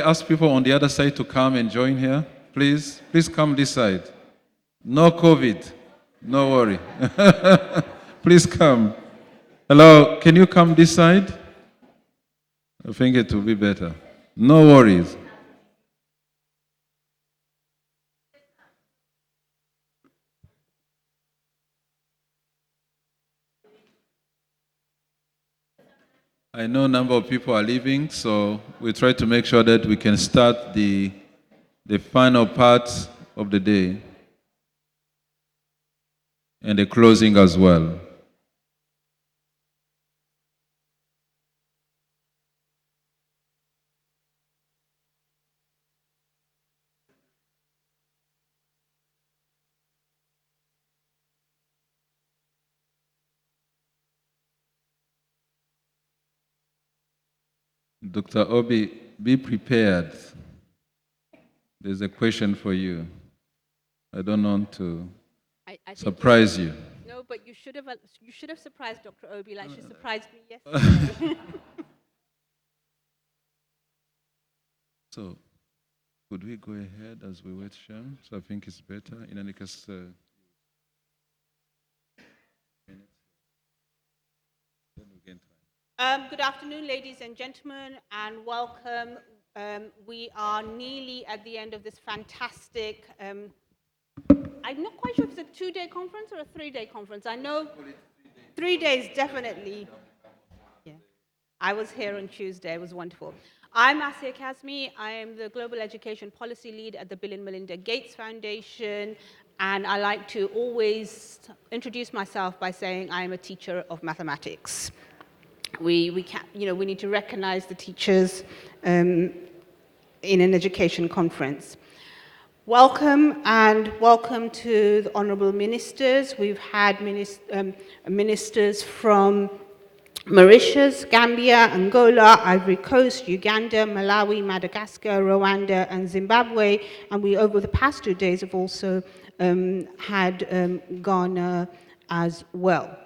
Ask people on the other side to come and join here, please. Please come this side. No COVID. No worry. Please come. Hello, can you come this side? I think it will be better. No worries. I know a number of people are leaving, so we try to make sure that we can start the final part of the day and the closing as well. Dr. Obi, be prepared. There's a question for you. I don't want to surprise you. No, but you should have surprised Dr. Obi like she surprised me yesterday. So, could we go ahead as we wait, Shem? So I think it's better. In any case, Good afternoon, ladies and gentlemen, and welcome. We are nearly at the end of this fantastic, I'm not quite sure if it's a 2-day conference or a 3-day conference. I know 3 days, definitely. Yeah. I was here on Tuesday. It was wonderful. I'm ADEA Kazmi. I am the Global Education Policy Lead at the Bill and Melinda Gates Foundation, and I like to always introduce myself by saying I am a teacher of mathematics. We need to recognize the teachers in an education conference. Welcome, and welcome to the honorable ministers. We've had ministers from Mauritius, Gambia, Angola, Ivory Coast, Uganda, Malawi, Madagascar, Rwanda, and Zimbabwe. And we, over the past 2 days, have also had Ghana as well.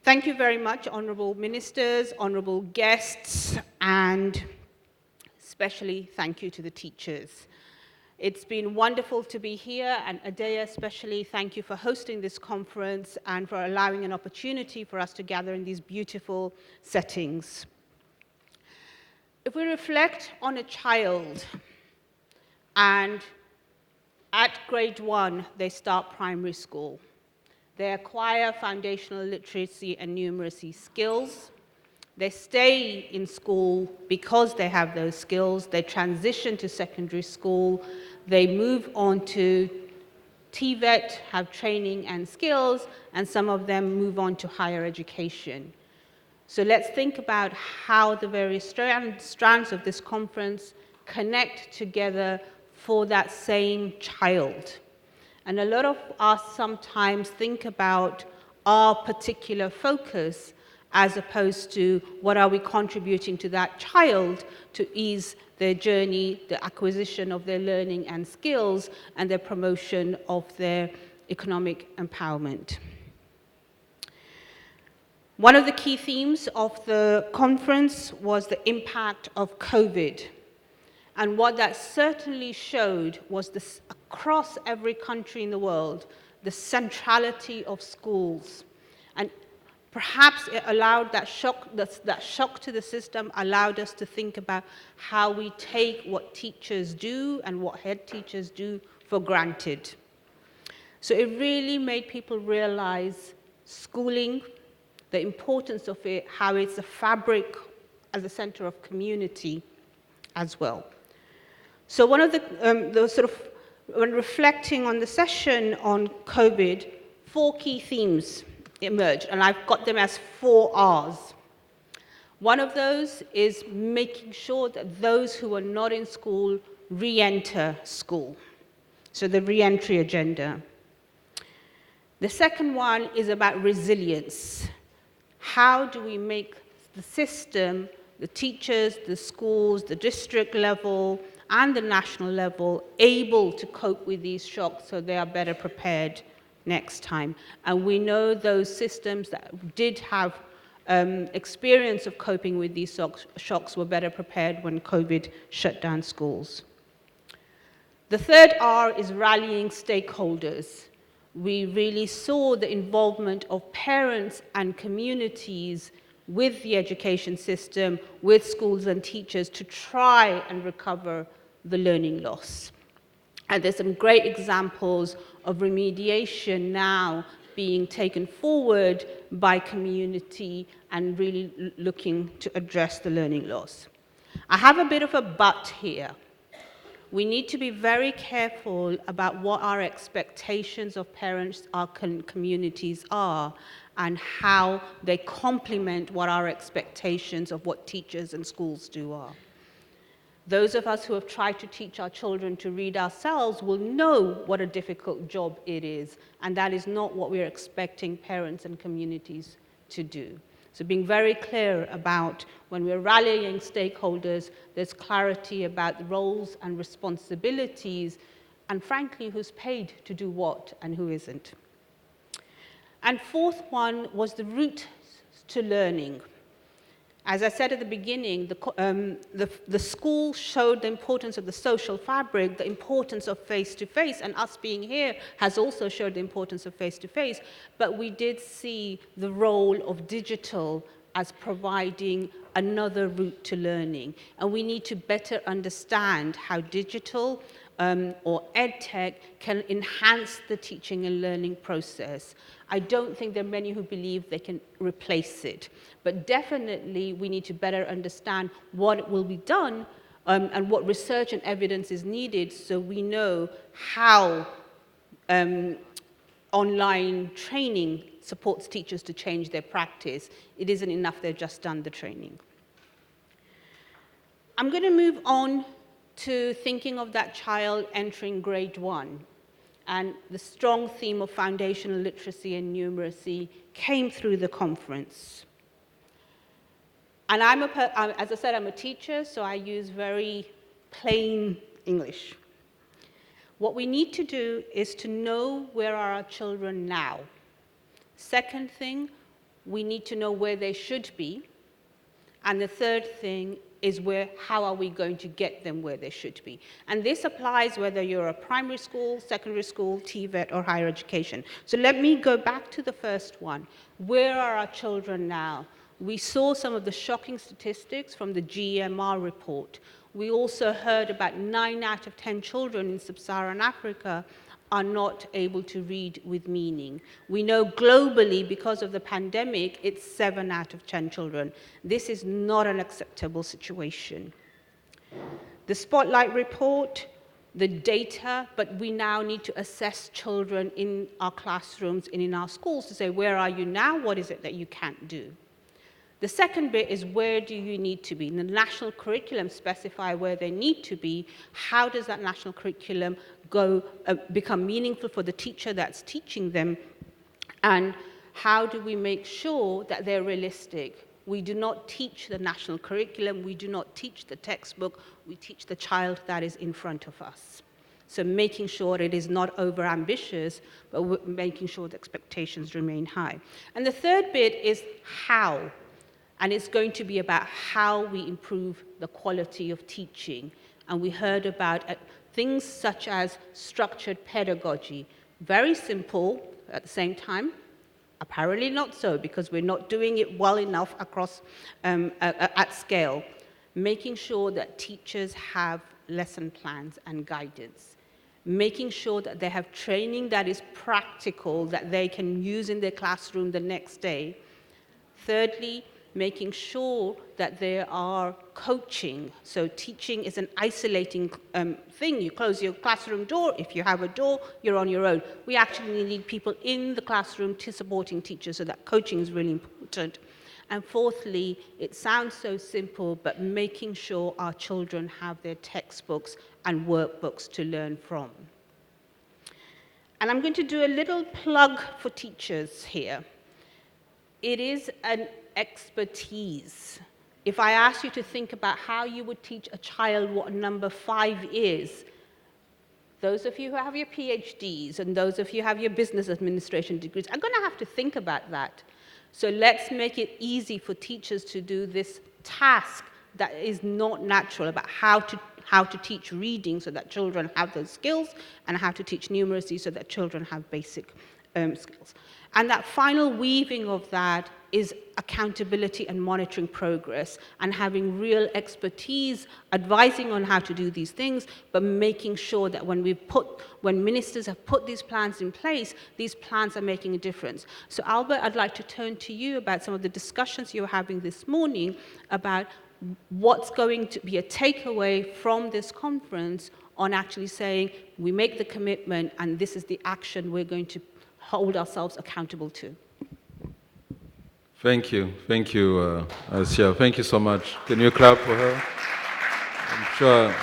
Thank you very much, honorable ministers, honorable guests, and especially thank you to the teachers. It's been wonderful to be here, and ADEA especially, thank you for hosting this conference and for allowing an opportunity for us to gather in these beautiful settings. If we reflect on a child, and at grade 1, they start primary school. They acquire foundational literacy and numeracy skills. They stay in school because they have those skills. They transition to secondary school. They move on to TVET, have training and skills, and some of them move on to higher education. So let's think about how the various strands of this conference connect together for that same child. And a lot of us sometimes think about our particular focus as opposed to what are we contributing to that child to ease their journey, the acquisition of their learning and skills, and their promotion of their economic empowerment. One of the key themes of the conference was the impact of COVID. And what that certainly showed was this, across every country in the world, the centrality of schools. And perhaps it allowed that shock to the system allowed us to think about how we take what teachers do and what head teachers do for granted. So it really made people realize schooling, the importance of it, how it's a fabric at the center of community as well. So one of when reflecting on the session on COVID, 4 key themes emerged, and I've got them as 4 R's. One of those is making sure that those who are not in school re-enter school. So the re-entry agenda. The second one is about resilience. How do we make the system, the teachers, the schools, the district level, and the national level able to cope with these shocks so they are better prepared next time? And we know those systems that did have experience of coping with these shocks were better prepared when COVID shut down schools. The third R is rallying stakeholders. We really saw the involvement of parents and communities with the education system, with schools and teachers to try and recover the learning loss. And there's some great examples of remediation now being taken forward by community and really looking to address the learning loss. I have a bit of a but here. We need to be very careful about what our expectations of parents, our communities are, and how they complement what our expectations of what teachers and schools do are. Those of us who have tried to teach our children to read ourselves will know what a difficult job it is, and that is not what we're expecting parents and communities to do. So being very clear about when we're rallying stakeholders, there's clarity about the roles and responsibilities, and frankly, who's paid to do what and who isn't. And fourth one was the route to learning. As I said at the beginning, the school showed the importance of the social fabric, the importance of face-to-face, and us being here has also showed the importance of face-to-face, but we did see the role of digital as providing another route to learning. And we need to better understand how digital or EdTech can enhance the teaching and learning process. I don't think there are many who believe they can replace it, but definitely we need to better understand what will be done and what research and evidence is needed so we know how online training supports teachers to change their practice. It isn't enough they've just done the training. I'm going to move on to thinking of that child entering grade 1. And the strong theme of foundational literacy and numeracy came through the conference. And as I said, I'm a teacher, so I use very plain English. What we need to do is to know where are our children now. Second thing, we need to know where they should be. And the third thing is how are we going to get them where they should be. And this applies whether you're a primary school, secondary school, TVET, or higher education. So let me go back to the first one. Where are our children now? We saw some of the shocking statistics from the GEMR report. We also heard about 9 out of 10 children in sub-Saharan Africa are not able to read with meaning. We know globally, because of the pandemic, it's 7 out of 10 children. This is not an acceptable situation. The Spotlight report, the data, but we now need to assess children in our classrooms and in our schools to say, where are you now? What is it that you can't do? The second bit is, where do you need to be? And the national curriculum specify where they need to be. How does that national curriculum become meaningful for the teacher that's teaching them? And how do we make sure that they're realistic? We do not teach the national curriculum. We do not teach the textbook. We teach the child that is in front of us. So making sure it is not over-ambitious, but making sure the expectations remain high. And the third bit is how. And it's going to be about how we improve the quality of teaching. And we heard about things such as structured pedagogy. Very simple at the same time. Apparently not so, because we're not doing it well enough across at scale. Making sure that teachers have lesson plans and guidance. Making sure that they have training that is practical, that they can use in their classroom the next day. Thirdly, making sure that there are coaching. So teaching is an isolating thing. You close your classroom door. If you have a door, you're on your own. We actually need people in the classroom to supporting teachers, so that coaching is really important. And fourthly, it sounds so simple, but making sure our children have their textbooks and workbooks to learn from. And I'm going to do a little plug for teachers here. It is an expertise. If I ask you to think about how you would teach a child what number 5 is, those of you who have your PhDs and those of you who have your business administration degrees are going to have to think about that. So let's make it easy for teachers to do this task that is not natural, about how to teach reading so that children have those skills, and how to teach numeracy so that children have basic skills. And that final weaving of that is accountability and monitoring progress, and having real expertise advising on how to do these things, but making sure that when ministers have put these plans in place, these plans are making a difference. So Albert, I'd like to turn to you about some of the discussions you were having this morning about what's going to be a takeaway from this conference on actually saying, we make the commitment and this is the action we're going to hold ourselves accountable to. Thank you, Asia. Thank you so much. Can you clap for her? I'm sure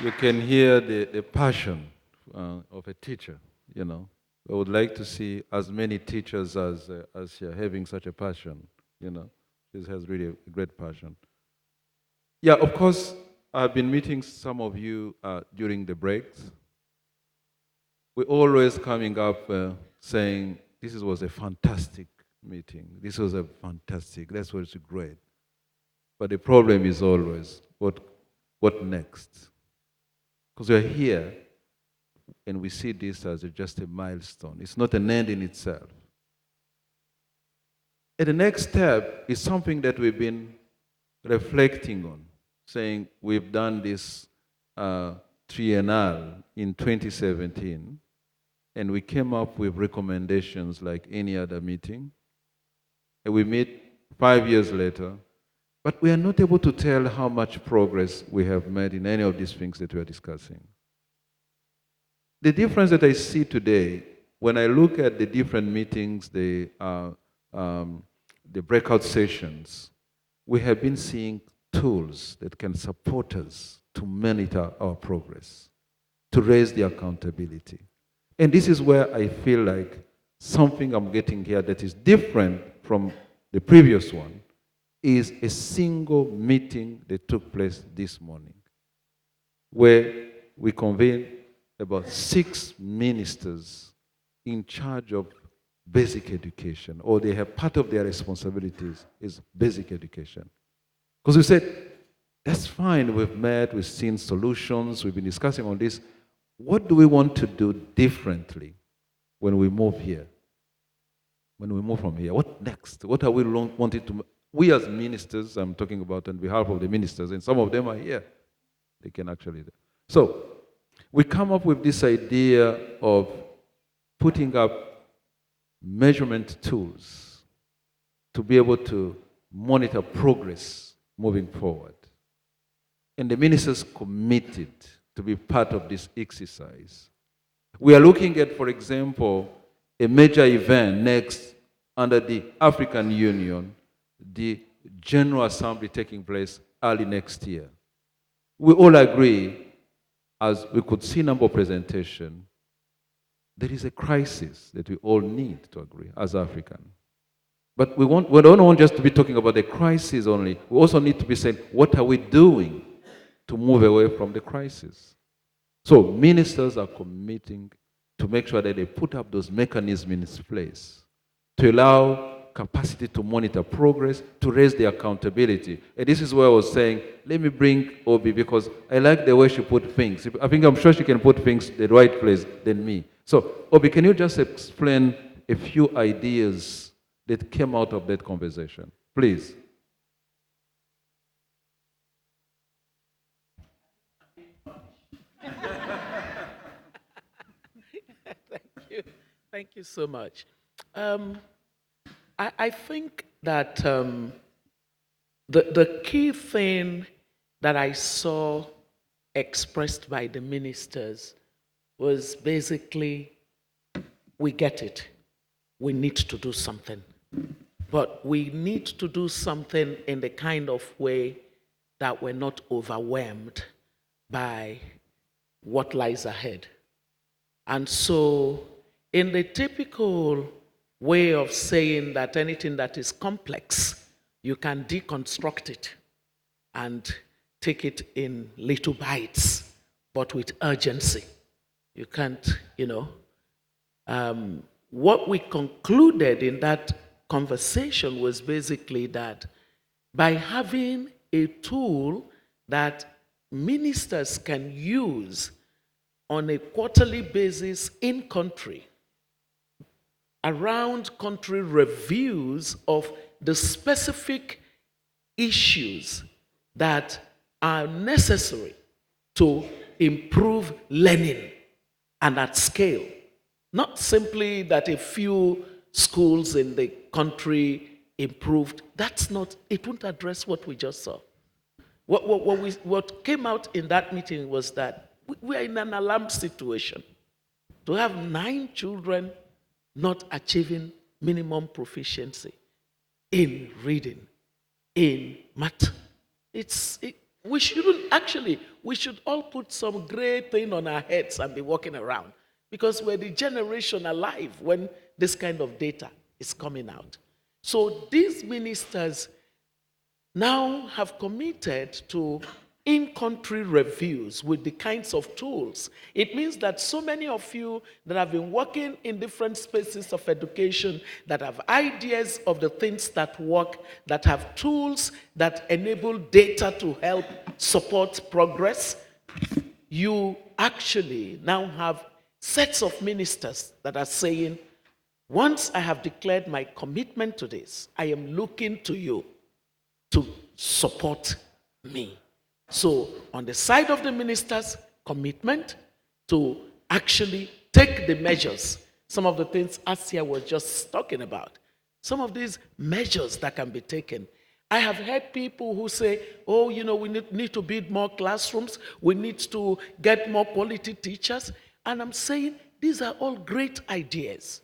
you can hear the passion of a teacher, you know. I would like to see as many teachers as Asia having such a passion, you know. She has really a great passion. Yeah, of course, I've been meeting some of you during the breaks. We're always coming up saying, this was a fantastic meeting. This was a fantastic, that's what's great. But the problem is always, what next? Because we're here and we see this as just a milestone. It's not an end in itself. And the next step is something that we've been reflecting on, saying we've done this triennial in 2017, and we came up with recommendations like any other meeting. And we meet 5 years later, but we are not able to tell how much progress we have made in any of these things that we are discussing. The difference that I see today, when I look at the different meetings, the breakout sessions, we have been seeing tools that can support us to monitor our progress, to raise the accountability. And this is where I feel like something I'm getting here that is different from the previous one is a single meeting that took place this morning, where we convened about 6 ministers in charge of basic education, or they have part of their responsibilities is basic education. Because we said, that's fine, we've met, we've seen solutions, we've been discussing on this. What do we want to do differently when we move here? When we move from here, what next? What are we wanting to? We as ministers, I'm talking about on behalf of the ministers, and some of them are here. They can actually do. So, we come up with this idea of putting up measurement tools to be able to monitor progress moving forward. And the ministers committed to be part of this exercise. We are looking at, for example, a major event next under the African Union, the General Assembly taking place early next year. We all agree, as we could see number of presentation, there is a crisis that we all need to agree as African. But we don't want just to be talking about the crisis only. We also need to be saying, what are we doing to move away from the crisis? So ministers are committing to make sure that they put up those mechanisms in place to allow capacity to monitor progress, to raise the accountability. And this is where I was saying, let me bring Obi, because I like the way she put things. I'm sure she can put things the right place than me. So, Obi, can you just explain a few ideas that came out of that conversation, please? Thank you so much. I think that the key thing that I saw expressed by the ministers was basically, we get it. We need to do something. But we need to do something in the kind of way that we're not overwhelmed by what lies ahead. And so, in the typical way of saying that anything that is complex, you can deconstruct it and take it in little bites, but with urgency. You can't, what we concluded in that conversation was basically that by having a tool that ministers can use on a quarterly basis in country, around country reviews of the specific issues that are necessary to improve learning and at scale. Not simply that a few schools in the country improved. That's not, it won't address what we just saw. What came out in that meeting was that we are in an alarm situation. To have 9 children not achieving minimum proficiency in reading, in math. We should all put some great thing on our heads and be walking around, because we're the generation alive when this kind of data is coming out. So these ministers now have committed to in-country reviews with the kinds of tools. It means that so many of you that have been working in different spaces of education, that have ideas of the things that work, that have tools that enable data to help support progress, you actually now have sets of ministers that are saying, once I have declared my commitment to this, I am looking to you to support me. So, on the side of the minister's commitment to actually take the measures, some of the things ASEA was just talking about, some of these measures that can be taken. I have heard people who say, oh, we need to build more classrooms, we need to get more quality teachers. And I'm saying these are all great ideas.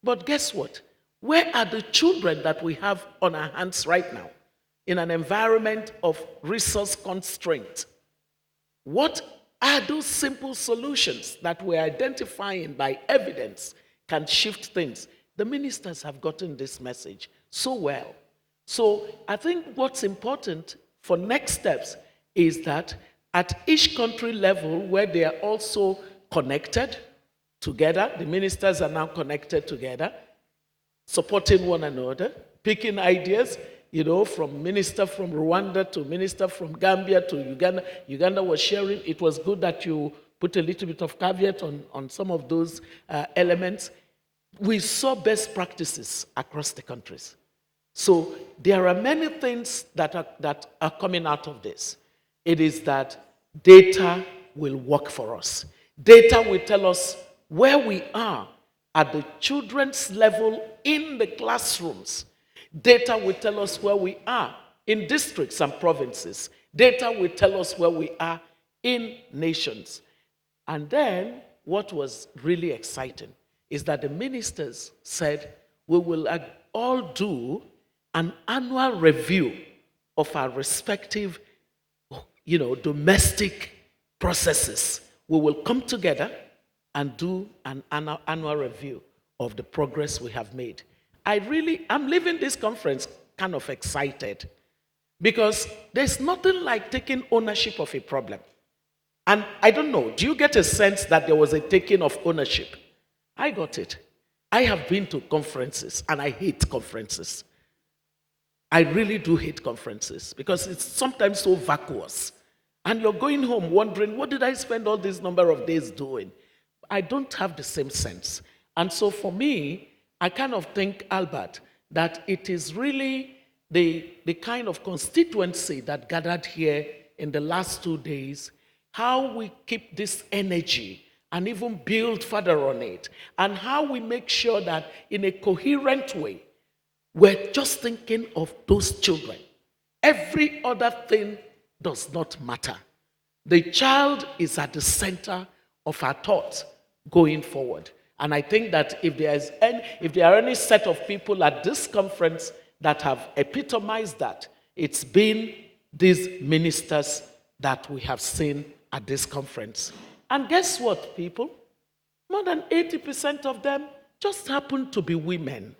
But guess what? Where are the children that we have on our hands right now? In an environment of resource constraint. What are those simple solutions that we're identifying by evidence can shift things? The ministers have gotten this message so well. So I think what's important for next steps is that at each country level, where they are also connected together, the ministers are now connected together, supporting one another, picking ideas, from minister from Rwanda to minister from Gambia to Uganda. Uganda was sharing. It was good that you put a little bit of caveat on some of those elements. We saw best practices across the countries. So there are many things that are coming out of this. It is that data will work for us. Data will tell us where we are at the children's level in the classrooms. Data will tell us where we are in districts and provinces. Data will tell us where we are in nations. And then what was really exciting is that the ministers said, we will all do an annual review of our respective, domestic processes. We will come together and do an annual review of the progress we have made. I'm leaving this conference kind of excited, because there's nothing like taking ownership of a problem. And I don't know, do you get a sense that there was a taking of ownership? I got it. I have been to conferences, and I hate conferences. I really do hate conferences, because it's sometimes so vacuous. And you're going home wondering, what did I spend all this number of days doing? I don't have the same sense. And so for me, I kind of think, Albert, that it is really the kind of constituency that gathered here in the last 2 days, how we keep this energy and even build further on it, and how we make sure that in a coherent way, we're just thinking of those children. Every other thing does not matter. The child is at the center of our thoughts going forward. And I think that if there are any set of people at this conference that have epitomized that, it's been these ministers that we have seen at this conference. And guess what, people? More than 80% of them just happen to be women.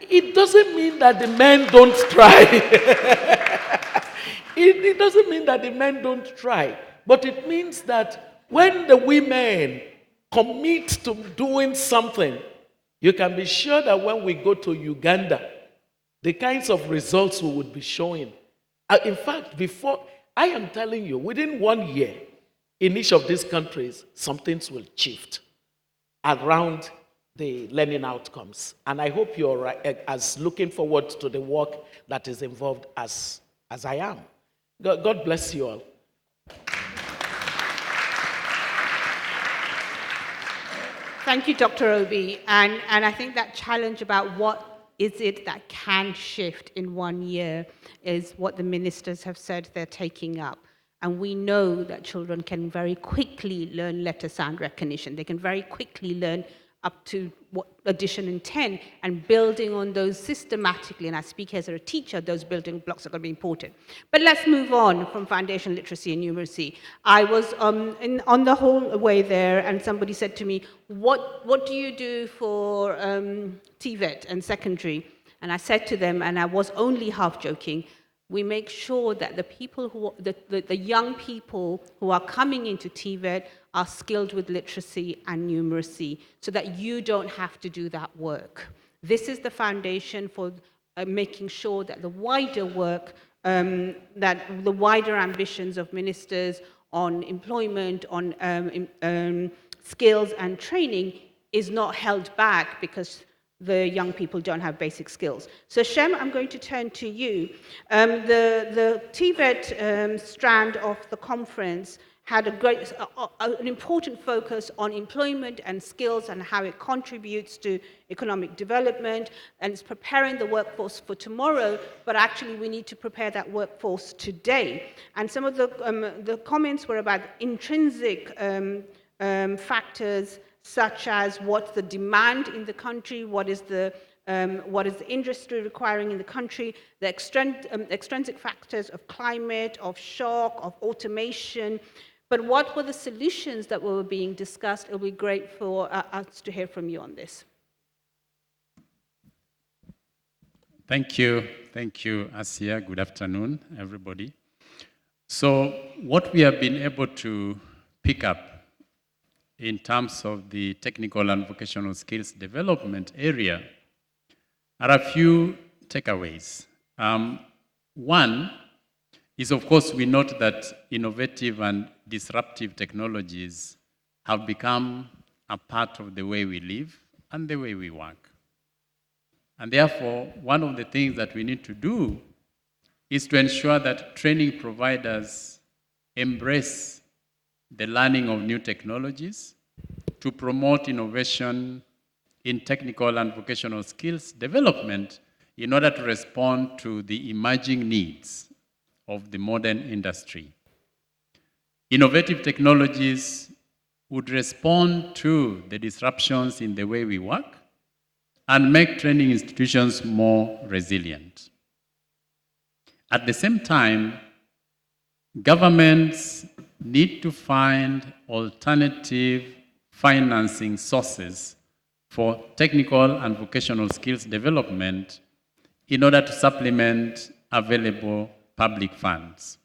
It doesn't mean that the men don't try. It doesn't mean that the men don't try. But it means that when the women commit to doing something, You can be sure that when we go to Uganda, the kinds of results we would be showing. In fact, I am telling you, within 1 year, in each of these countries, some things will shift around the learning outcomes. And I hope you're as looking forward to the work that is involved as I am. God bless you all. Thank you, Dr. Obi. And I think that challenge about what is it that can shift in 1 year is what the ministers have said they're taking up. And we know that children can very quickly learn letter sound recognition. They can very quickly learn up to addition and 10, and building on those systematically, and I speak as a teacher, those building blocks are going to be important. But let's move on from foundation literacy and numeracy. I was on the whole way there, and somebody said to me, what do you do for TVET and secondary? And I said to them, and I was only half joking, we make sure that the people the young people who are coming into TVET are skilled with literacy and numeracy so that you don't have to do that work. This is the foundation for making sure that the wider work, that the wider ambitions of ministers on employment, on skills and training is not held back because the young people don't have basic skills. So Shem, I'm going to turn to you. The TVET strand of the conference had an important focus on employment and skills and how it contributes to economic development, and it's preparing the workforce for tomorrow, but actually we need to prepare that workforce today. And some of the comments were about intrinsic factors such as what's the demand in the country, what is the industry requiring in the country, the extrinsic factors of climate, of shock, of automation. But what were the solutions that were being discussed? It will be great for us to hear from you on this. Thank you, Asia. Good afternoon, everybody. So what we have been able to pick up in terms of the technical and vocational skills development area are a few takeaways. One is, of course, we note that innovative and disruptive technologies have become a part of the way we live and the way we work. And therefore, one of the things that we need to do is to ensure that training providers embrace the learning of new technologies to promote innovation in technical and vocational skills development in order to respond to the emerging needs of the modern industry. Innovative technologies would respond to the disruptions in the way we work and make training institutions more resilient. At the same time, governments need to find alternative financing sources for technical and vocational skills development in order to supplement available public funds.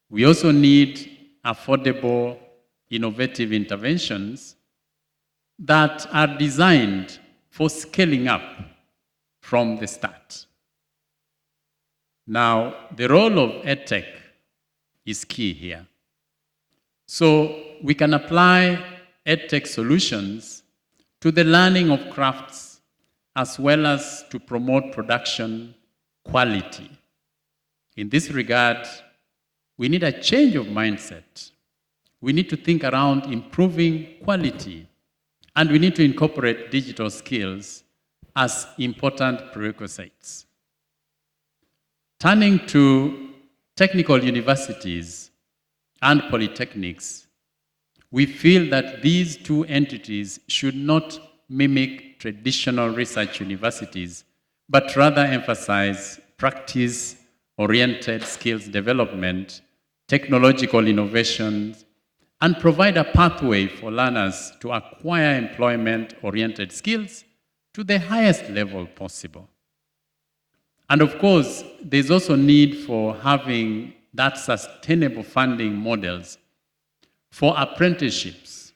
We also need affordable, innovative interventions that are designed for scaling up from the start. Now, the role of EdTech is key here. So we can apply EdTech solutions to the learning of crafts as well as to promote production quality. In this regard, we need a change of mindset. We need to think around improving quality, and we need to incorporate digital skills as important prerequisites. Turning to technical universities and polytechnics, we feel that these two entities should not mimic traditional research universities, but rather emphasize practice-oriented skills development, technological innovations, and provide a pathway for learners to acquire employment-oriented skills to the highest level possible. And of course, there's also need for having that sustainable funding models for apprenticeships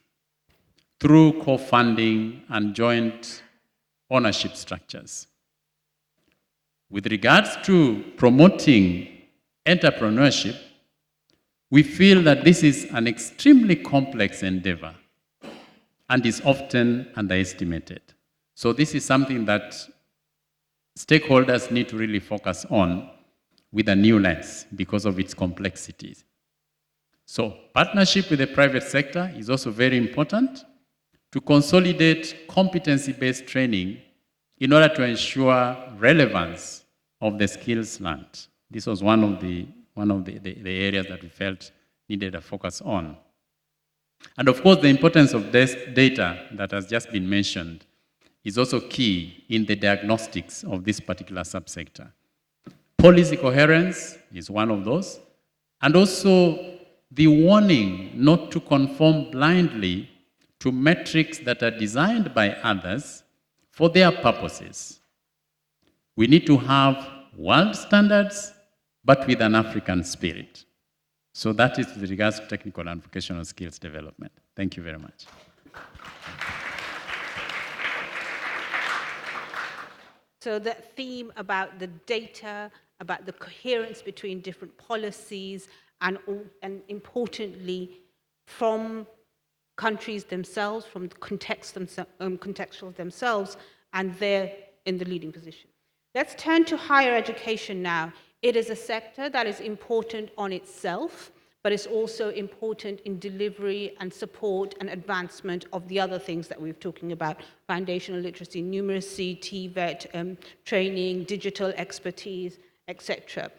through co-funding and joint ownership structures. With regards to promoting entrepreneurship, we feel that this is an extremely complex endeavor and is often underestimated. So this is something that stakeholders need to really focus on with a new lens because of its complexities. So partnership with the private sector is also very important to consolidate competency-based training in order to ensure relevance of the skills learned. This was one of the areas that we felt needed a focus on. And of course, the importance of this data that has just been mentioned is also key in the diagnostics of this particular subsector. Policy coherence is one of those, and also the warning not to conform blindly to metrics that are designed by others for their purposes. We need to have world standards, but with an African spirit. So that is with regards to technical and vocational skills development. Thank you very much. So that theme about the data, about the coherence between different policies, and importantly, from countries themselves, from the contextual themselves, and they're in the leading position. Let's turn to higher education now. It is a sector that is important on itself, but it's also important in delivery and support and advancement of the other things that we're talking about: foundational literacy, numeracy, TVET, training, digital expertise, etc.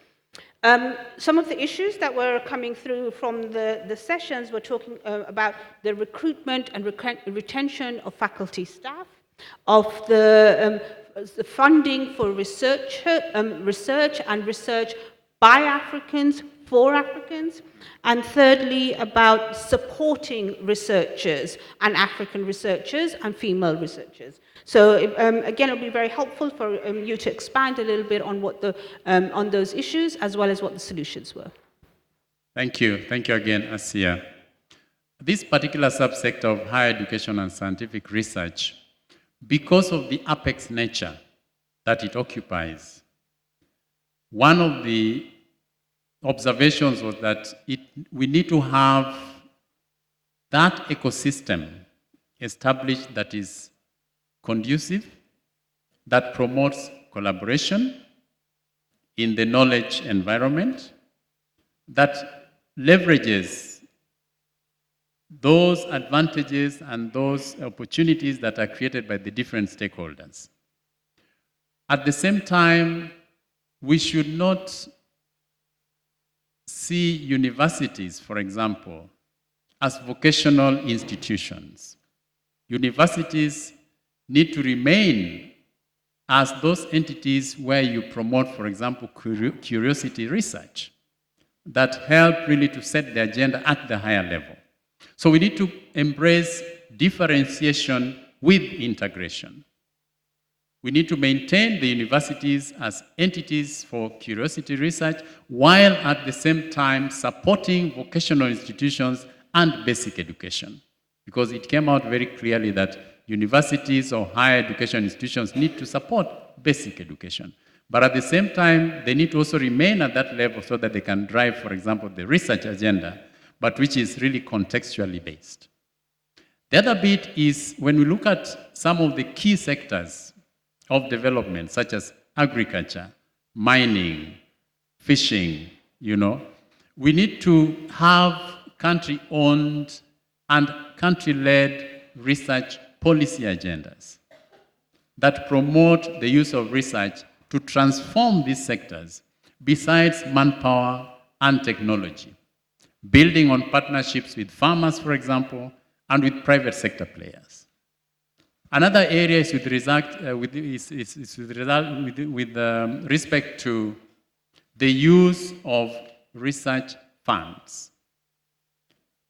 Some of the issues that were coming through from the sessions were talking about the recruitment and retention of faculty staff, of the funding for research and research by Africans, for Africans, and thirdly, about supporting researchers and African researchers and female researchers. So again, it'll be very helpful for you to expand a little bit on what on those issues, as well as what the solutions were. Thank you again, Asia. This particular subsector of higher education and scientific research, because of the apex nature that it occupies, one of the observations was that we need to have that ecosystem established that is conducive, that promotes collaboration in the knowledge environment, that leverages those advantages and those opportunities that are created by the different stakeholders. At the same time, we should not see universities, for example, as vocational institutions. Universities need to remain as those entities where you promote, for example, curiosity research that help really to set the agenda at the higher level. So we need to embrace differentiation with integration. We need to maintain the universities as entities for curiosity research, while at the same time supporting vocational institutions and basic education. Because it came out very clearly that universities or higher education institutions need to support basic education. But at the same time, they need to also remain at that level so that they can drive, for example, the research agenda, but which is really contextually based. The other bit is when we look at some of the key sectors of development, such as agriculture, mining, fishing, we need to have country-owned and country-led research policy agendas that promote the use of research to transform these sectors besides manpower and technology, building on partnerships with farmers, for example, and with private sector players. Another area is with respect to the use of research funds.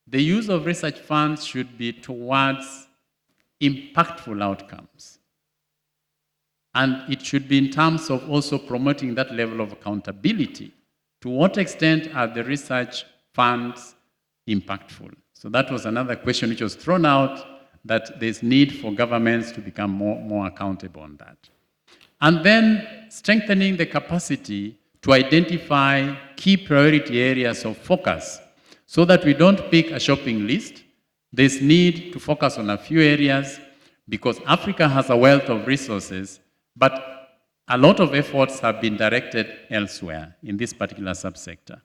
The use of research funds should be towards impactful outcomes. And it should be in terms of also promoting that level of accountability. To what extent are the research funds impactful? So that was another question which was thrown out that there's need for governments to become more accountable on that. And then strengthening the capacity to identify key priority areas of focus so that we don't pick a shopping list. There's need to focus on a few areas because Africa has a wealth of resources, but a lot of efforts have been directed elsewhere in this particular subsector.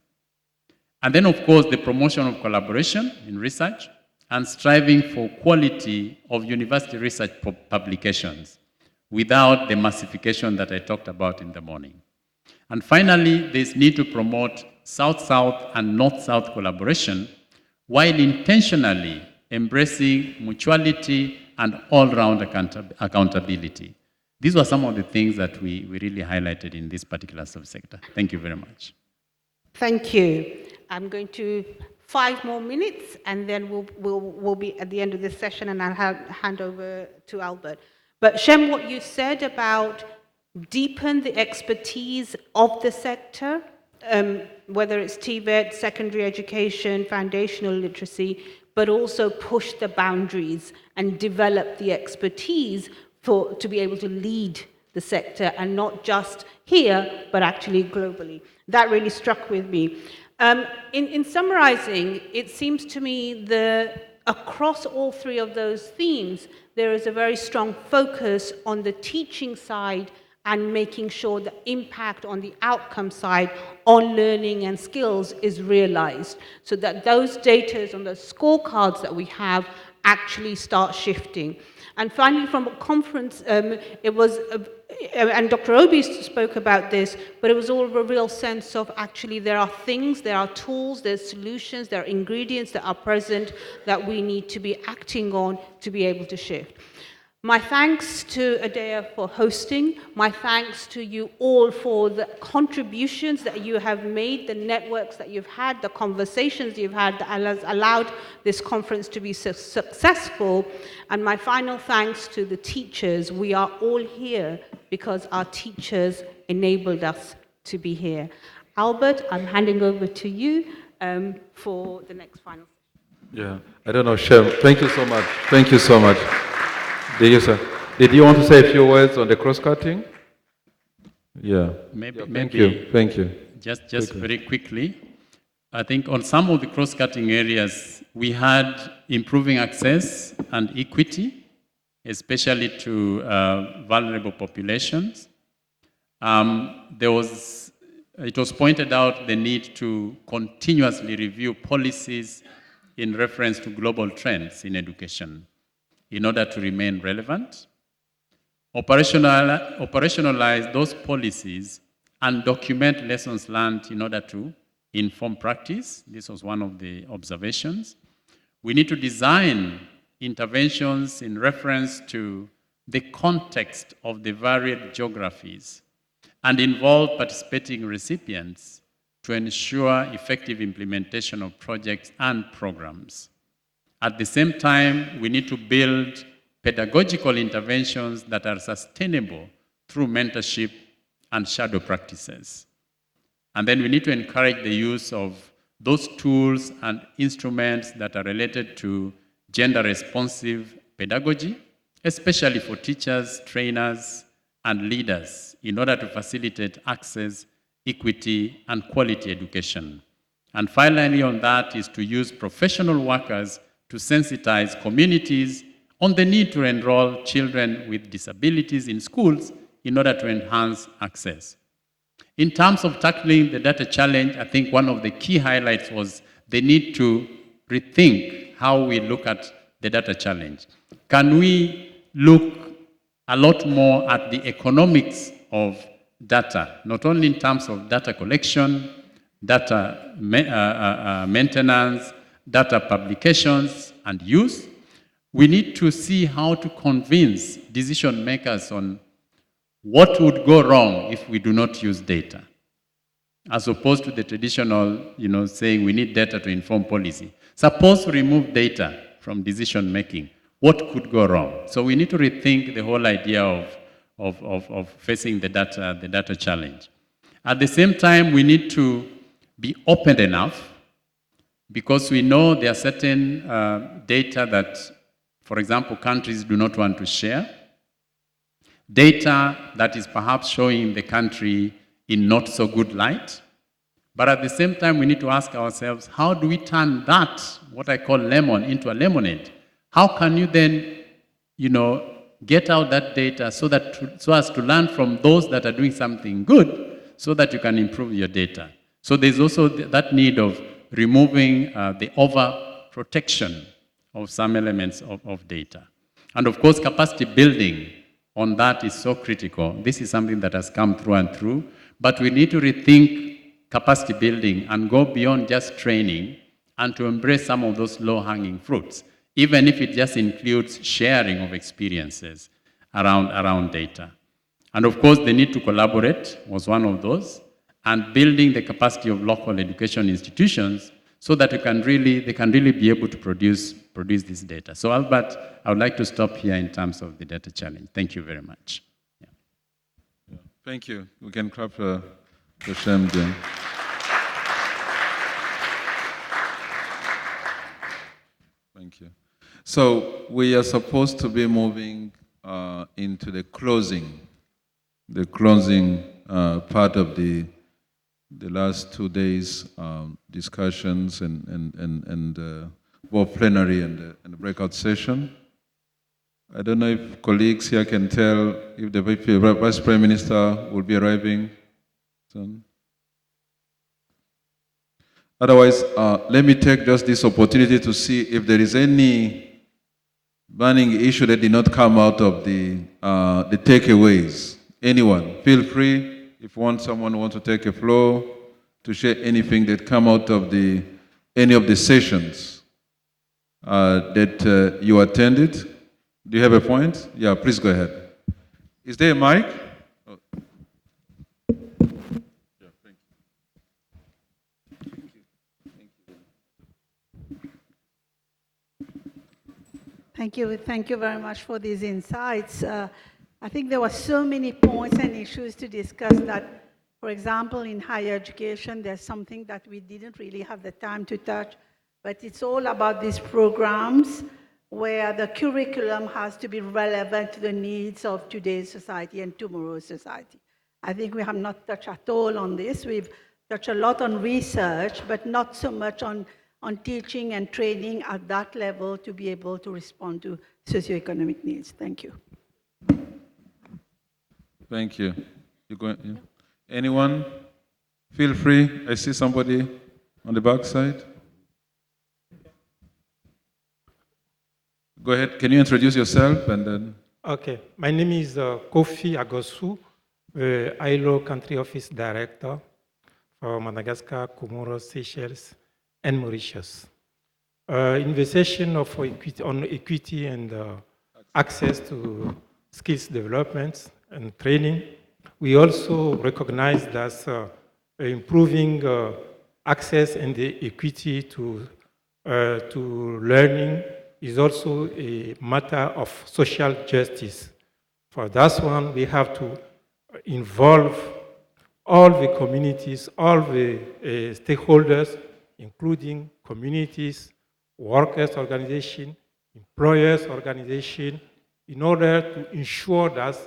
And then, of course, the promotion of collaboration in research and striving for quality of university research publications without the massification that I talked about in the morning. And finally, there's need to promote South-South and North-South collaboration while intentionally embracing mutuality and all-round accountability. These were some of the things that we really highlighted in this particular subsector. Thank you very much. Thank you. I'm going to 5 more minutes, and then we'll be at the end of this session, and I'll hand over to Albert. But Shem, what you said about deepen the expertise of the sector, whether it's TVET, secondary education, foundational literacy, but also push the boundaries and develop the expertise to be able to lead the sector, and not just here, but actually globally. That really struck with me. In summarizing, it seems to me across all 3 of those themes, there is a very strong focus on the teaching side and making sure the impact on the outcome side on learning and skills is realized, so that those data on the scorecards that we have actually start shifting. And finally, from a conference, it was, and Dr. Obi spoke about this, but it was all a real sense of actually there are things, there are tools, there's solutions, there are ingredients that are present that we need to be acting on to be able to shift. My thanks to ADEA for hosting. My thanks to you all for the contributions that you have made, the networks that you've had, the conversations you've had that has allowed this conference to be so successful. And my final thanks to the teachers. We are all here because our teachers enabled us to be here. Albert, I'm handing over to you for the next final session. Yeah, I don't know, Shem. Thank you so much. Thank you so much. Did you want to say a few words on the cross-cutting? Yeah. Maybe. Thank you. Just very quickly, I think on some of the cross-cutting areas, we had improving access and equity, especially to vulnerable populations. It was pointed out the need to continuously review policies in reference to global trends in education in order to remain relevant, operationalize those policies, and document lessons learned in order to inform practice. This was one of the observations. We need to design interventions in reference to the context of the varied geographies and involve participating recipients to ensure effective implementation of projects and programs. At the same time, we need to build pedagogical interventions that are sustainable through mentorship and shadow practices. And then we need to encourage the use of those tools and instruments that are related to gender-responsive pedagogy, especially for teachers, trainers, and leaders, in order to facilitate access, equity, and quality education. And finally on that is to use professional workers to sensitize communities on the need to enroll children with disabilities in schools in order to enhance access. In terms of tackling the data challenge, I think one of the key highlights was the need to rethink how we look at the data challenge. Can we look a lot more at the economics of data, not only in terms of data collection, data maintenance, data publications and use? We need to see how to convince decision makers on what would go wrong if we do not use data, as opposed to the traditional, saying we need data to inform policy. Suppose we remove data from decision making, what could go wrong? So we need to rethink the whole idea of facing the data challenge. At the same time, we need to be open enough, because we know there are certain data that, for example, countries do not want to share. Data that is perhaps showing the country in not so good light. But at the same time, we need to ask ourselves, how do we turn that, what I call lemon, into a lemonade? How can you then, get out that data so as to learn from those that are doing something good so that you can improve your data? So there's also that need of removing the over-protection of some elements of data. And of course, capacity building on that is so critical. This is something that has come through and through, but we need to rethink capacity building and go beyond just training and to embrace some of those low-hanging fruits, even if it just includes sharing of experiences around data. And of course, the need to collaborate was one of those, and building the capacity of local education institutions so that they can really be able to produce this data. So Albert, I would like to stop here in terms of the data challenge. Thank you very much. Yeah. Yeah. Thank you. We can clap for Shem then. Thank you. So we are supposed to be moving into the closing part of the last 2 days discussions and both plenary and the breakout session. I don't know if colleagues here can tell if the Vice Prime Minister will be arriving soon. Otherwise, let me take just this opportunity to see if there is any burning issue that did not come out of the takeaways. Anyone, feel free. If someone wants to take a floor to share anything that come out of any of the sessions that you attended. Do you have a point? Yeah, please go ahead. Is there a mic? Oh. Yeah, thank you. Thank you very much for these insights. I think there were so many points and issues to discuss that, for example, in higher education, there's something that we didn't really have the time to touch, but it's all about these programs where the curriculum has to be relevant to the needs of today's society and tomorrow's society. I think we have not touched at all on this. We've touched a lot on research, but not so much on teaching and training at that level to be able to respond to socioeconomic needs. Thank you. Thank you. Anyone? Feel free. I see somebody on the back side. Go ahead. Can you introduce yourself and then? Okay. My name is Kofi Agosu, ILO Country Office Director for Madagascar, Comoros, Seychelles, and Mauritius. In the session on equity and access to skills development and training, we also recognize that improving access and the equity to learning is also a matter of social justice. For that one, we have to involve all the communities, all the stakeholders, including communities, workers' organization, employers' organization, in order to ensure that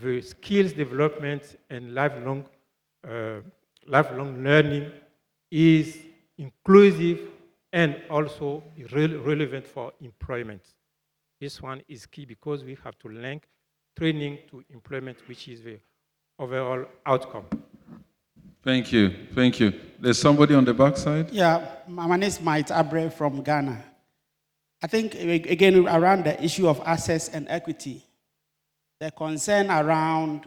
the skills development and lifelong learning is inclusive and also relevant for employment. This one is key because we have to link training to employment, which is the overall outcome. Thank you. Thank you. There's somebody on the back side? Yeah, my name is Mike Abre from Ghana. I think, again, around the issue of access and equity, the concern around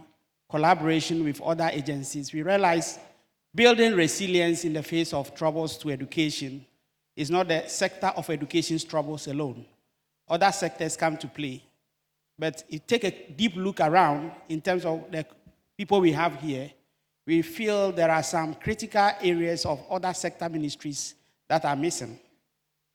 collaboration with other agencies, we realize building resilience in the face of troubles to education is not the sector of education's troubles alone. Other sectors come to play. But if you take a deep look around in terms of the people we have here, we feel there are some critical areas of other sector ministries that are missing.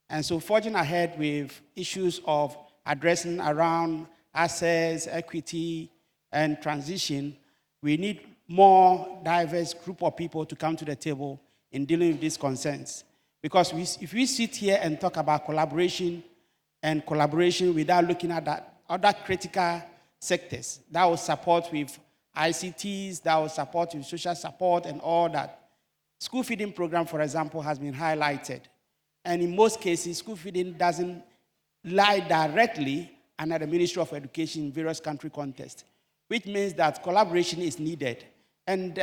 And so forging ahead with issues of addressing around access, equity, and transition, we need more diverse group of people to come to the table in dealing with these concerns. Because if we sit here and talk about collaboration and collaboration without looking at that other critical sectors that will support with ICTs, that will support with social support and all that. School feeding program, for example, has been highlighted. And in most cases, school feeding doesn't lie directly under the Ministry of Education in various country contexts, which means that collaboration is needed. And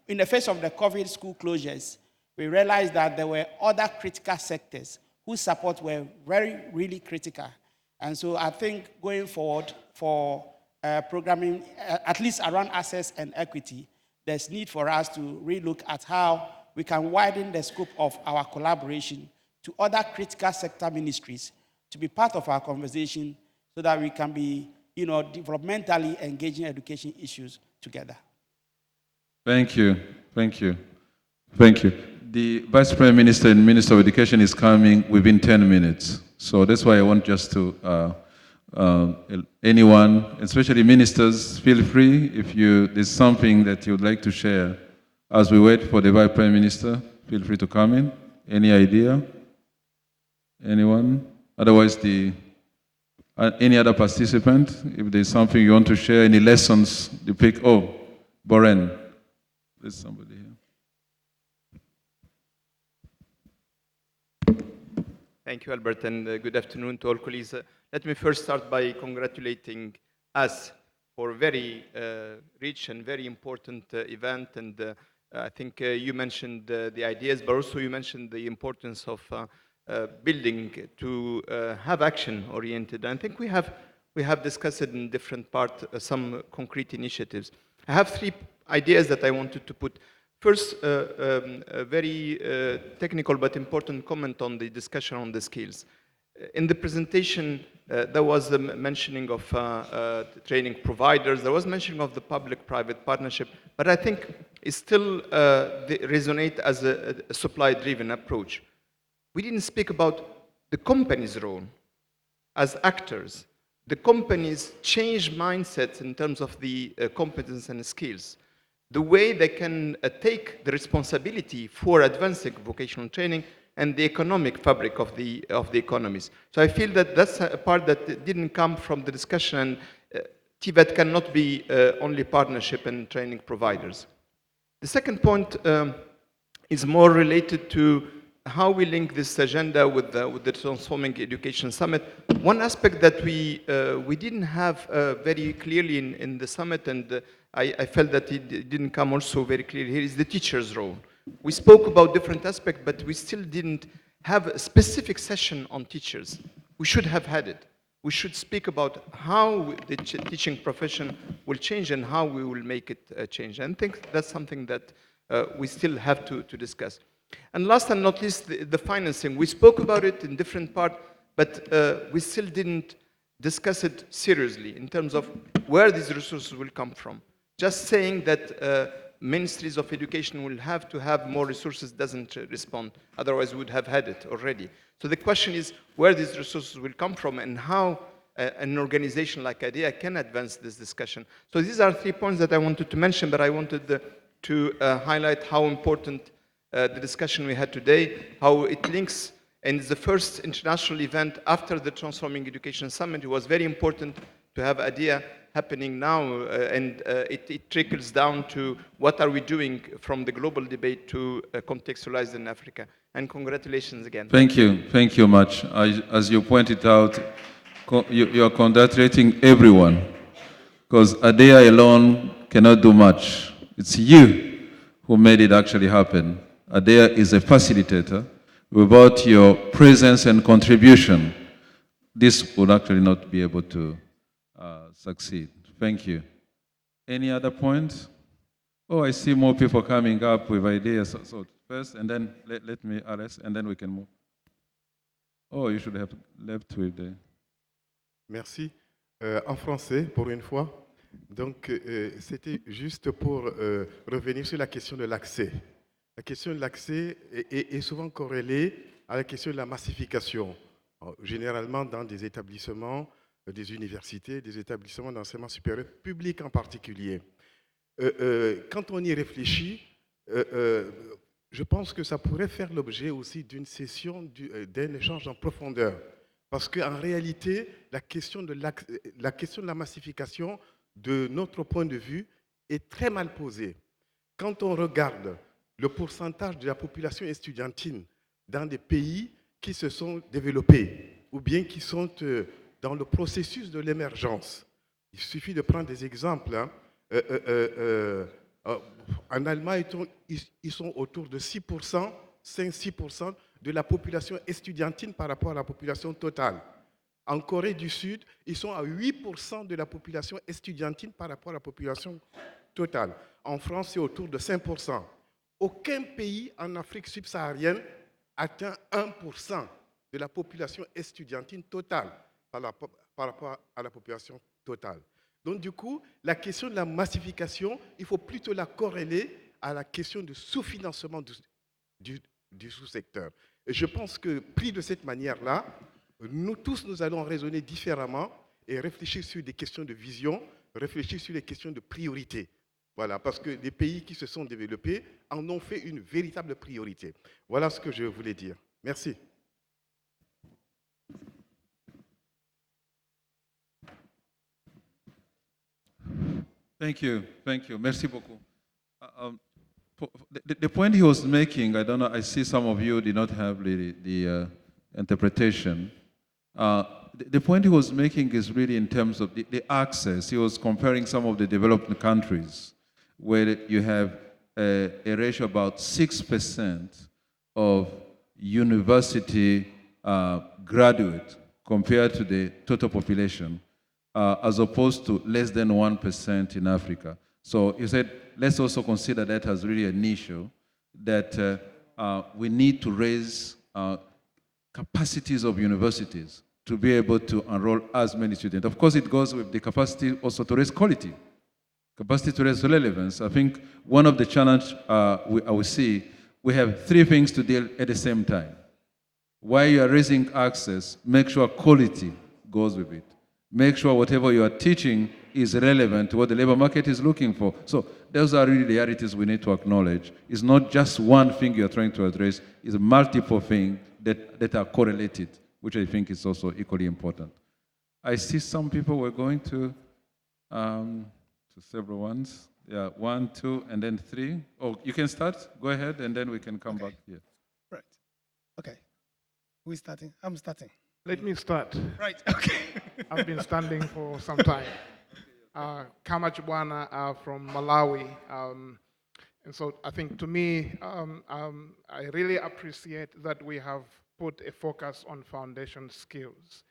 in the face of the COVID school closures, we realized that there were other critical sectors whose support were really critical. And so I think going forward for programming, at least around access and equity, there's need for us to relook at how we can widen the scope of our collaboration to other critical sector ministries to be part of our conversation so that we can be, developmentally engaging education issues together. Thank you. Thank you. Thank you. The Vice Prime Minister and Minister of Education is coming within 10 minutes. So that's why I want just to, anyone, especially ministers, feel free if there's something that you'd like to share. As we wait for the Vice Prime Minister, feel free to come in. Any idea? Anyone? Otherwise, any other participant, if there's something you want to share, any lessons you pick. Oh, Boren. There's somebody here. Thank you, Albert, and good afternoon to all colleagues. Let me first start by congratulating us for a very rich and very important event. And I think you mentioned the ideas, but also you mentioned the importance of building to have action-oriented. I think we have discussed in different parts some concrete initiatives. I have 3 ideas that I wanted to put. First, a very technical but important comment on the discussion on the skills. In the presentation, there was a mentioning of training providers. There was mentioning of the public-private partnership, but I think it still resonates as a supply-driven approach. We didn't speak about the company's role as actors. The companies change mindsets in terms of the competence and skills. The way they can take the responsibility for advancing vocational training and the economic fabric of the economies. So I feel that that's a part that didn't come from the discussion. TVET cannot be only partnership and training providers. The second point is more related to how we link this agenda with the Transforming Education Summit. One aspect that we didn't have very clearly in the summit, and I felt that it didn't come also very clearly here, is the teacher's role. We spoke about different aspects, but we still didn't have a specific session on teachers. We should have had it. We should speak about how the teaching profession will change and how we will make it change. And I think that's something that we still have to discuss. And last and not least, the financing. We spoke about it in different parts, but we still didn't discuss it seriously in terms of where these resources will come from. Just saying that ministries of education will have to have more resources doesn't respond. Otherwise, we would have had it already. So the question is where these resources will come from and how an organization like ADEA can advance this discussion. So these are 3 points that I wanted to mention, but I wanted to highlight how important the discussion we had today, how it links, and it's the first international event after the Transforming Education Summit. It was very important to have ADEA happening now, and it trickles down to what are we doing from the global debate to contextualize in Africa. And congratulations again. Thank you much. As you pointed out, you are congratulating everyone, because ADEA alone cannot do much. It's you who made it actually happen. ADEA is a facilitator. Without your presence and contribution, this would actually not be able to succeed. Thank you. Any other points? Oh, I see more people coming up with ideas. So first, and then let me arrest, and then we can move. Oh, you should have left with the... Merci. En français, pour une fois. Donc, c'était juste pour revenir sur la question de l'accès. La question de l'accès est souvent corrélée à la question de la massification. Généralement, dans des établissements, des universités, des établissements d'enseignement supérieur, publics en particulier. Quand on y réfléchit, je pense que ça pourrait faire l'objet aussi d'une session, d'un échange en profondeur. Parce qu'en réalité, la question de la massification, de notre point de vue, est très mal posée. Quand on regarde le pourcentage de la population estudiantine dans des pays qui se sont développés ou bien qui sont dans le processus de l'émergence, il suffit de prendre des exemples. Hein. En Allemagne, ils sont autour de 6%, 5-6% de la population estudiantine par rapport à la population totale. En Corée du Sud, ils sont à 8% de la population estudiantine par rapport à la population totale. En France, c'est autour de 5%. Aucun pays en Afrique subsaharienne atteint 1% de la population estudiantine totale par rapport à la population totale. Donc du coup, la question de la massification, il faut plutôt la corréler à la question du sous-financement du sous-secteur. Et je pense que pris de cette manière-là, nous tous, nous allons raisonner différemment et réfléchir sur des questions de vision, réfléchir sur les questions de priorité. Voilà, parce que les pays qui se sont développés en ont fait une véritable priorité. Voilà ce que je voulais dire. Merci. Thank you. Merci beaucoup. The point he was making, I don't know, I see some of you did not have the interpretation. The point he was making is really in terms of the access. He was comparing some of the developed countries where you have a ratio about 6% of university graduate compared to the total population, as opposed to less than 1% in Africa. So he said, let's also consider that as really an issue, that we need to raise capacities of universities to be able to enroll as many students. Of course, it goes with the capacity also to raise quality, capacity to raise relevance. I think one of the challenges I will see, we have three things to deal at the same time. While you are raising access, make sure quality goes with it. Make sure whatever you are teaching is relevant to what the labor market is looking for. So those are really realities we need to acknowledge. It's not just one thing you're trying to address, it's multiple things that are correlated, which I think is also equally important. I see some people were going to several ones. Yeah, 1, 2, and then 3. Oh, you can start. Go ahead, and then we can come back here. Right. Okay. Who is starting? I'm starting. Let me start. Right. Okay. I've been standing for some time. Kamachbwana from Malawi. And so I think to me, I really appreciate that we have put a focus on foundation skills.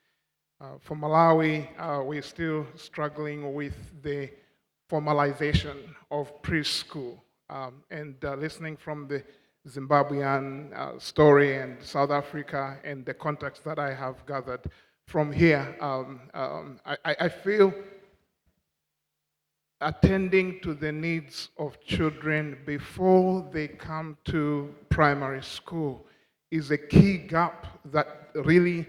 For Malawi, we're still struggling with the formalization of preschool. And listening from the Zimbabwean story and South Africa and the context that I have gathered from here, I feel attending to the needs of children before they come to primary school is a key gap that really,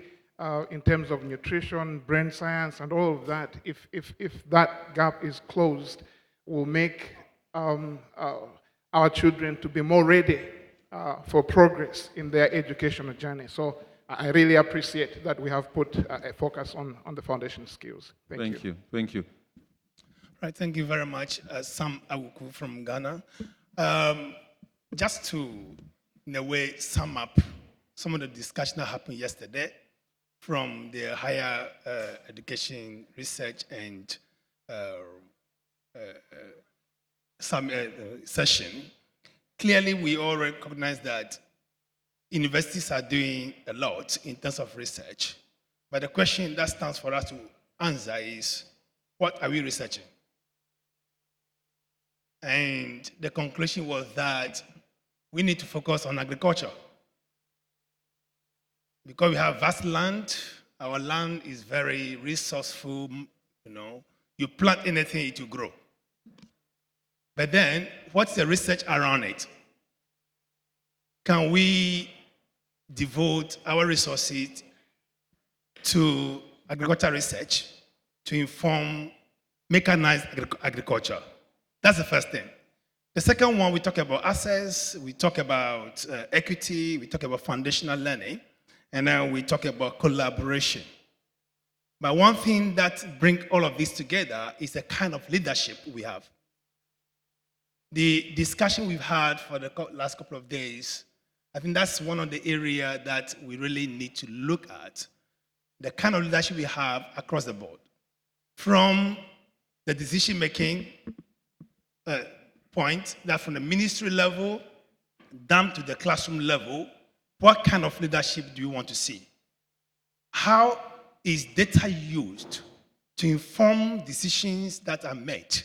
in terms of nutrition, brain science, and all of that, if that gap is closed, will make our children to be more ready for progress in their educational journey. So I really appreciate that we have put a focus on the foundation skills. Thank you. Thank you. Right, thank you very much. Sam Awuku from Ghana. Just to, in a way, sum up some of the discussion that happened yesterday from the higher education research and session. Clearly, we all recognize that universities are doing a lot in terms of research. But the question that stands for us to answer is, what are we researching? And the conclusion was that we need to focus on agriculture. Because we have vast land, our land is very resourceful, you plant anything, it will grow. But then, what's the research around it? Can we devote our resources to agricultural research to inform mechanized agriculture? That's the first thing. The second one, we talk about access, we talk about equity, we talk about foundational learning. and then we talk about collaboration. But one thing that brings all of this together is the kind of leadership we have. The discussion we've had for the last couple of days, I think that's one of the areas that we really need to look at, the kind of leadership we have across the board. From the decision-making point, that from the ministry level down to the classroom level, what kind of leadership do you want to see? How is data used to inform decisions that are made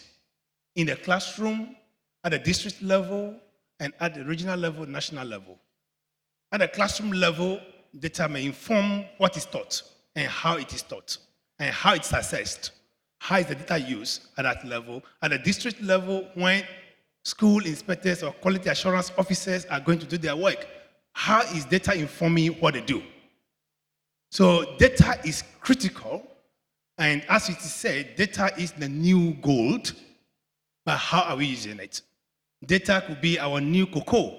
in the classroom, at the district level, and at the regional level, national level? At the classroom level, data may inform what is taught and how it is taught and how it's assessed. How is the data used at that level? At the district level, when school inspectors or quality assurance officers are going to do their work, how is data informing what they do? So data is critical, and as it is said, data is the new gold, but how are we using it? Data could be our new cocoa.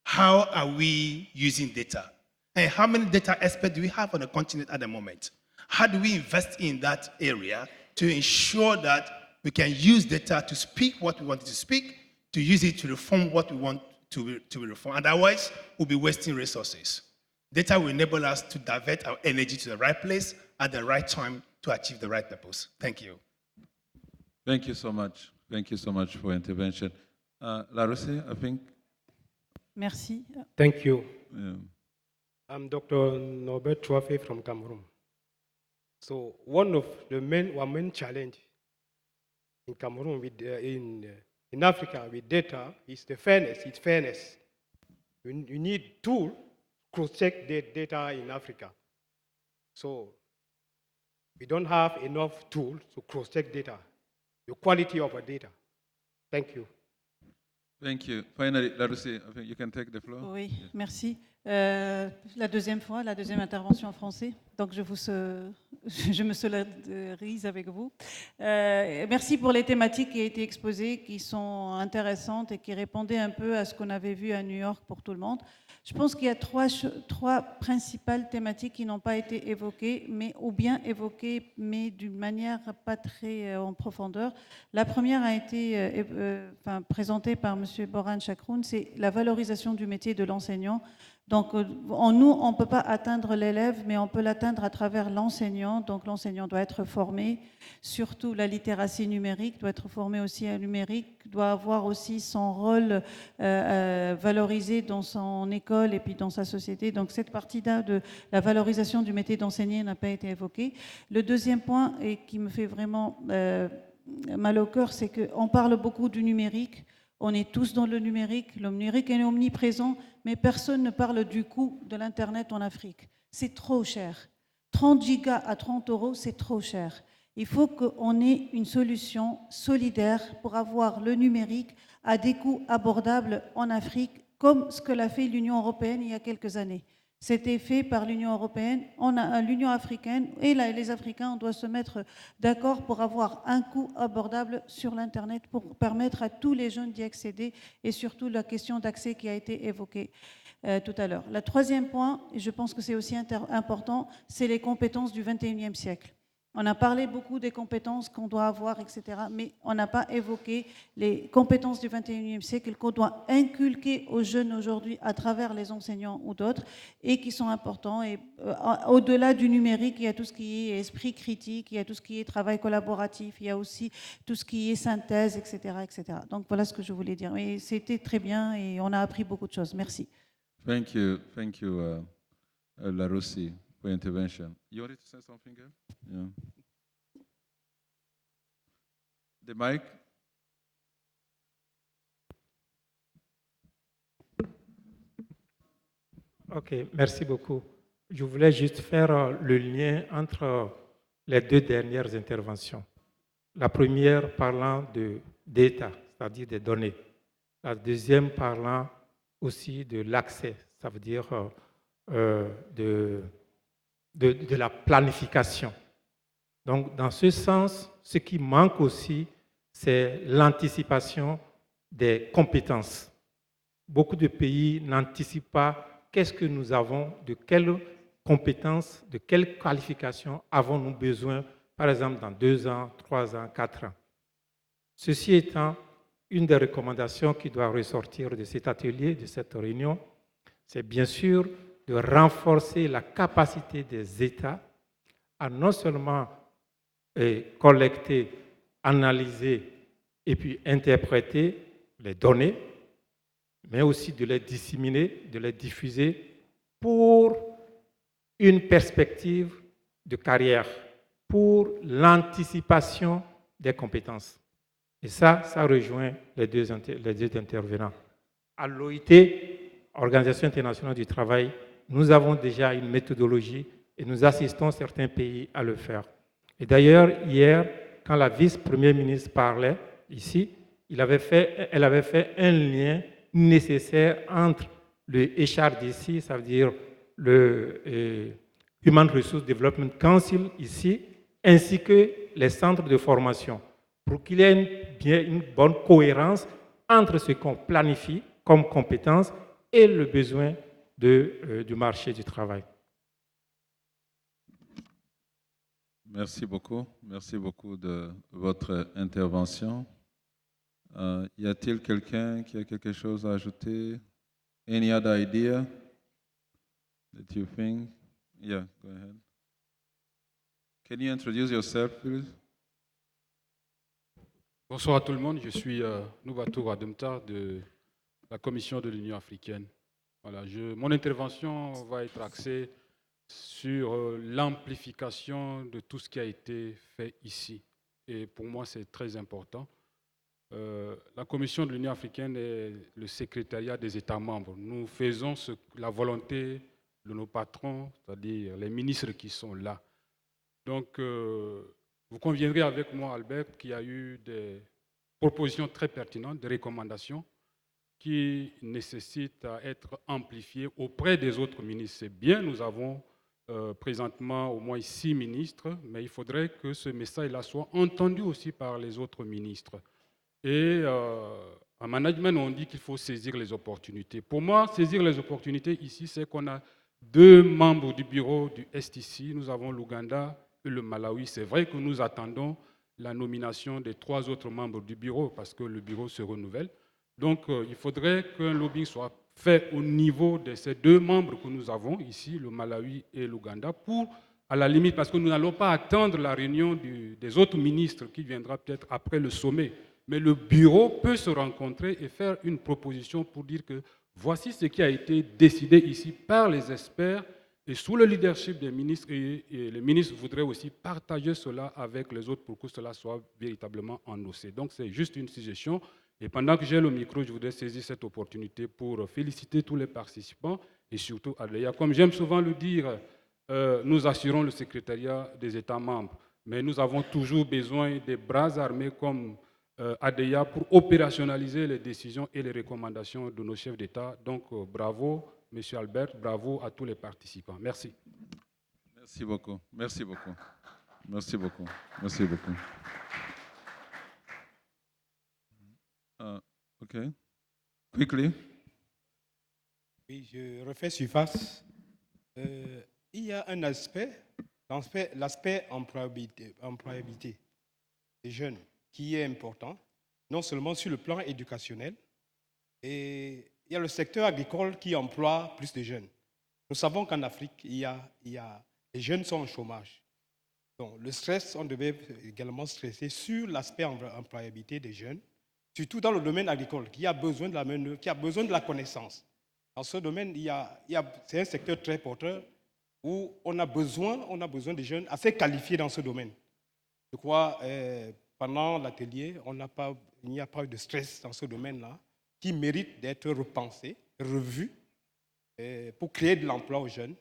How are we using data? And how many data experts do we have on the continent at the moment? How do we invest in that area to ensure that we can use data to speak what we want to speak, to use it to reform what we want to reform? Otherwise, we'll be wasting resources. Data will enable us to divert our energy to the right place at the right time to achieve the right purpose. Thank you. Thank you so much. Thank you so much for intervention. Larousse, I think. Merci. Thank you. Yeah. I'm Dr. Norbert Chouafé from Cameroon. So one of the main challenge in Cameroon, in Africa with data is the fairness. It's fairness. You need tools to cross-check the data in Africa. So we don't have enough tools to cross-check data, the quality of our data. Thank you. Thank you. Finally, Larousse, I think you can take the floor. Oui, merci. La deuxième intervention en français. Donc je me solidarise avec vous. Merci pour les thématiques qui ont été exposées, qui sont intéressantes et qui répondaient un peu à ce qu'on avait vu à New York pour tout le monde. Je pense qu'il y a trois principales thématiques qui n'ont pas été évoquées, ou bien évoquées, mais d'une manière pas très en profondeur. La première a été présentée par M. Boran Chakroun, c'est la valorisation du métier de l'enseignant. Donc, nous, on ne peut pas atteindre l'élève, mais on peut l'atteindre à travers l'enseignant. Donc, l'enseignant doit être formé, surtout la littératie numérique, doit être formé aussi à numérique, doit avoir aussi son rôle valorisé dans son école et puis dans sa société. Donc, cette partie-là de la valorisation du métier d'enseignant n'a pas été évoquée. Le deuxième point, et qui me fait vraiment mal au cœur, c'est qu'on parle beaucoup du numérique. On est tous dans le numérique est omniprésent, mais personne ne parle du coût de l'Internet en Afrique. C'est trop cher. 30 gigas à 30 €, c'est trop cher. Il faut qu'on ait une solution solidaire pour avoir le numérique à des coûts abordables en Afrique, comme ce que l'a fait l'Union européenne il y a quelques années. C'était fait par l'Union européenne, l'Union africaine et les Africains, on doit se mettre d'accord pour avoir un coût abordable sur l'Internet pour permettre à tous les jeunes d'y accéder et surtout la question d'accès qui a été évoquée tout à l'heure. Le troisième point, et je pense que c'est aussi important, c'est les compétences du 21e siècle. On a parlé beaucoup des compétences qu'on doit avoir, etc., mais on n'a pas évoqué les compétences du 21e siècle qu'on doit inculquer aux jeunes aujourd'hui à travers les enseignants ou d'autres et qui sont importants. Et au-delà du numérique, il y a tout ce qui est esprit critique, il y a tout ce qui est travail collaboratif, il y a aussi tout ce qui est synthèse, etc., etc. Donc voilà ce que je voulais dire. Mais c'était très bien et on a appris beaucoup de choses. Merci. Thank you, Larousse, for your intervention. You wanted to say something, girl? Yeah. The mic. Ok, merci beaucoup. Je voulais juste faire le lien entre les deux dernières interventions. La première parlant de data, c'est-à-dire des données. La deuxième parlant aussi de l'accès, ça veut dire de la planification. Donc, dans ce sens, ce qui manque aussi, c'est l'anticipation des compétences. Beaucoup de pays n'anticipent pas qu'est-ce que nous avons, de quelle compétences, de quelles qualifications avons-nous besoin, par exemple, dans 2 ans, 3 ans, 4 ans. Ceci étant, une des recommandations qui doit ressortir de cet atelier, de cette réunion, c'est bien sûr de renforcer la capacité des États à non seulement collecter, analyser et puis interpréter les données, mais aussi de les disséminer, de les diffuser pour une perspective de carrière, pour l'anticipation des compétences. Et ça rejoint les deux intervenants. À l'OIT, Organisation internationale du travail, nous avons déjà une méthodologie et nous assistons certains pays à le faire. Et d'ailleurs, hier, quand la vice-première ministre parlait ici, elle avait fait un lien nécessaire entre le HRDC, ça veut dire le Human Resource Development Council ici, ainsi que les centres de formation, pour qu'il y ait une bonne cohérence entre ce qu'on planifie comme compétences et le besoin du marché du travail. Merci beaucoup de votre intervention. Y a-t-il quelqu'un qui a quelque chose à ajouter? Any other idea that you think? Yeah, go ahead. Can you introduce yourself, please? Bonsoir à tout le monde, je suis Noubatou Ademtar de la Commission de l'Union africaine. Voilà, mon intervention va être axée sur l'amplification de tout ce qui a été fait ici. Et pour moi, c'est très important. La Commission de l'Union africaine est le secrétariat des États membres. Nous faisons la volonté de nos patrons, c'est-à-dire les ministres qui sont là. Donc, vous conviendrez avec moi, Albert, qu'il y a eu des propositions très pertinentes, des recommandations qui nécessitent à être amplifiées auprès des autres ministres. C'est bien, nous avons présentement au moins 6 ministres, mais il faudrait que ce message-là soit entendu aussi par les autres ministres. Et en management, on dit qu'il faut saisir les opportunités. Pour moi, saisir les opportunités ici, c'est qu'on a 2 membres du bureau du STC. Nous avons l'Ouganda et le Malawi. C'est vrai que nous attendons la nomination des 3 autres membres du bureau parce que le bureau se renouvelle. Donc, il faudrait qu'un lobbying soit fait au niveau de ces 2 membres que nous avons ici, le Malawi et l'Ouganda, pour, à la limite, parce que nous n'allons pas attendre la réunion des autres ministres qui viendra peut-être après le sommet, mais le bureau peut se rencontrer et faire une proposition pour dire que voici ce qui a été décidé ici par les experts et sous le leadership des ministres, et les ministres voudraient aussi partager cela avec les autres pour que cela soit véritablement endossé. Donc c'est juste une suggestion. Et pendant que j'ai le micro, je voudrais saisir cette opportunité pour féliciter tous les participants et surtout ADEA. Comme j'aime souvent le dire, nous assurons le secrétariat des États membres, mais nous avons toujours besoin des bras armés comme ADEA pour opérationnaliser les décisions et les recommandations de nos chefs d'État. Donc bravo, M. Albert, bravo à tous les participants. Merci. Merci beaucoup. Merci beaucoup. Merci beaucoup. Merci beaucoup. OK. Quickly. Oui, je refais surface. Il y a un aspect, l'aspect employabilité des jeunes, qui est important, non seulement sur le plan éducationnel, et il y a le secteur agricole qui emploie plus de jeunes. Nous savons qu'en Afrique, les jeunes sont au chômage. Donc, le stress, on devait également stresser sur l'aspect employabilité des jeunes, surtout dans le domaine agricole, qui a besoin de la main-d'œuvre, qui a besoin de la connaissance. Dans ce domaine, c'est un secteur très porteur où on a besoin de jeunes assez qualifiés dans ce domaine. Je crois, pendant l'atelier, il n'y a pas eu de stress dans ce domaine-là, qui mérite d'être repensé, revu, pour créer de l'emploi aux jeunes.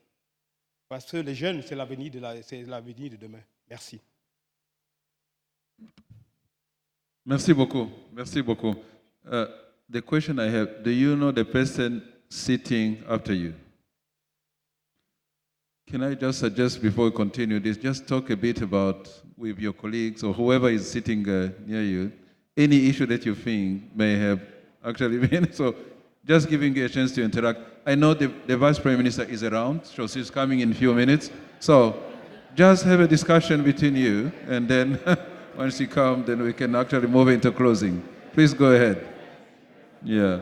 Parce que les jeunes, c'est l'avenir de demain. Merci. Merci beaucoup. Merci beaucoup. The question I have, do you know the person sitting after you? Can I just suggest before we continue this, just talk a bit about, with your colleagues or whoever is sitting near you, any issue that you think may have actually been, so just giving you a chance to interact. I know the Vice Prime Minister is around, so she's coming in a few minutes. So just have a discussion between you, and then once you come, then we can actually move into closing. Please go ahead. Yeah.